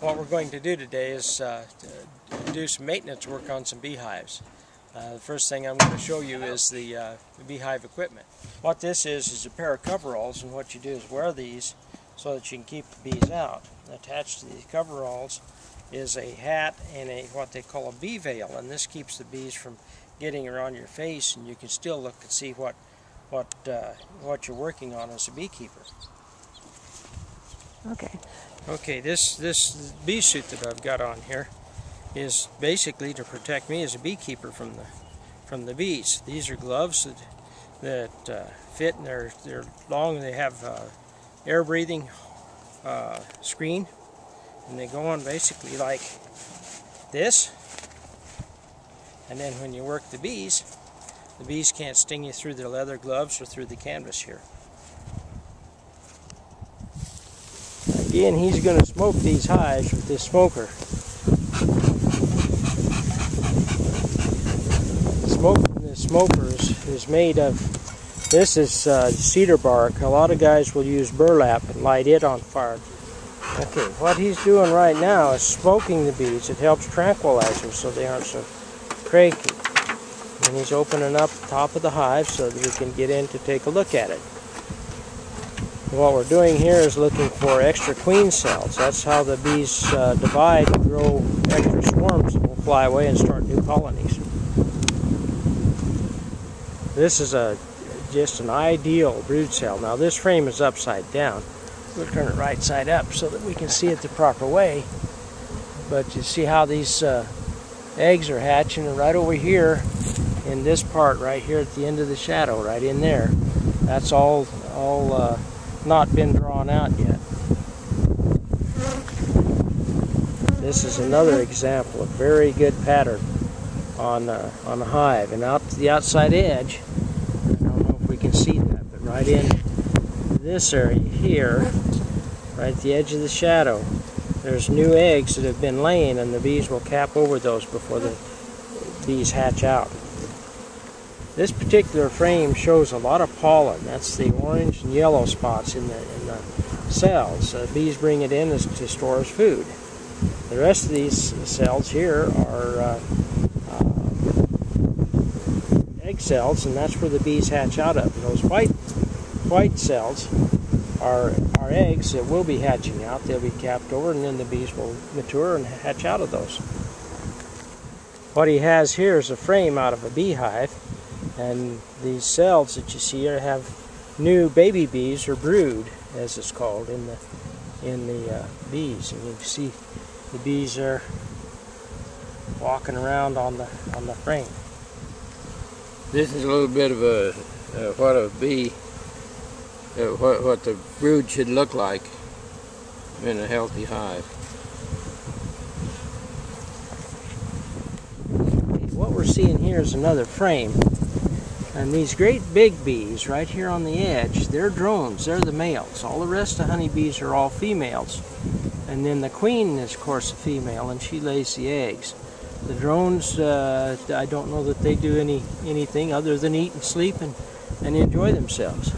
What we're going to do today is do some maintenance work on some beehives. The first thing I'm going to show you is the beehive equipment. What this is a pair of coveralls, and what you do is wear these so that you can keep the bees out. Attached to these coveralls is a hat and what they call a bee veil, and this keeps the bees from getting around your face, and you can still look and see what you're working on as a beekeeper. Okay, this bee suit that I've got on here is basically to protect me as a beekeeper from the bees. These are gloves that fit, and they're long, and they have air breathing screen, and they go on basically like this. And then when you work the bees can't sting you through the leather gloves or through the canvas here. Again, he's going to smoke these hives with this smoker. The smoker is made of, this is cedar bark. A lot of guys will use burlap and light it on fire. Okay, what he's doing right now is smoking the bees. It helps tranquilize them so they aren't so cranky. And he's opening up the top of the hive so that we can get in to take a look at it. What we're doing here is looking for extra queen cells. That's how the bees divide and grow extra swarms that will fly away and start new colonies. This is just an ideal brood cell. Now this frame is upside down. We'll turn it right side up so that we can see it the proper way. But you see how these eggs are hatching, and right over here in this part right here at the end of the shadow, right in there, that's all not been drawn out yet. This is another example of very good pattern on a hive. And out to the outside edge, I don't know if we can see that, but right in this area here, right at the edge of the shadow, there's new eggs that have been laying, and the bees will cap over those before the bees hatch out. This particular frame shows a lot of pollen. That's the orange and yellow spots in the cells. Bees bring it in to store as food. The rest of these cells here are egg cells, and that's where the bees hatch out of. And those white cells are eggs that will be hatching out. They'll be capped over, and then the bees will mature and hatch out of those. What he has here is a frame out of a beehive. And these cells that you see here have new baby bees, or brood, as it's called, in the bees. And you can see the bees are walking around on the frame. This is a little bit of what a bee, what the brood should look like in a healthy hive. What we're seeing here is another frame. And these great big bees right here on the edge, they're drones, they're the males. All the rest of honeybees are all females. And then the queen is, of course, a female, and she lays the eggs. The drones, I don't know that they do anything other than eat and sleep and enjoy themselves.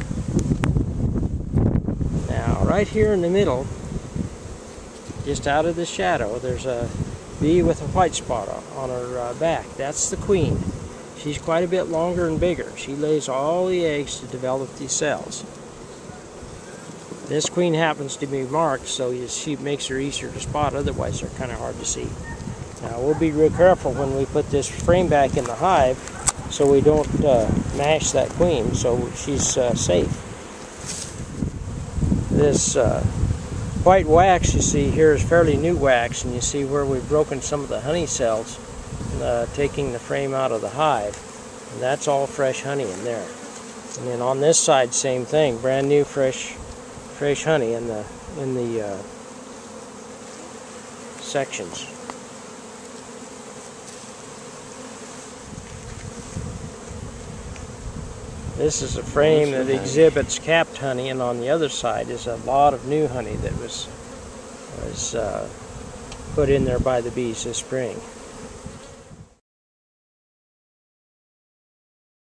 Now, right here in the middle, just out of the shadow, there's a bee with a white spot on her back. That's the queen. She's quite a bit longer and bigger. She lays all the eggs to develop these cells. This queen happens to be marked, so she makes her easier to spot, otherwise they're kind of hard to see. Now we'll be real careful when we put this frame back in the hive so we don't mash that queen, so she's safe. This white wax you see here is fairly new wax, and you see where we've broken some of the honey cells, taking the frame out of the hive, and that's all fresh honey in there. And then on this side, same thing, brand new fresh honey in the sections. This is a frame that exhibits capped honey, and on the other side is a lot of new honey that was put in there by the bees this spring.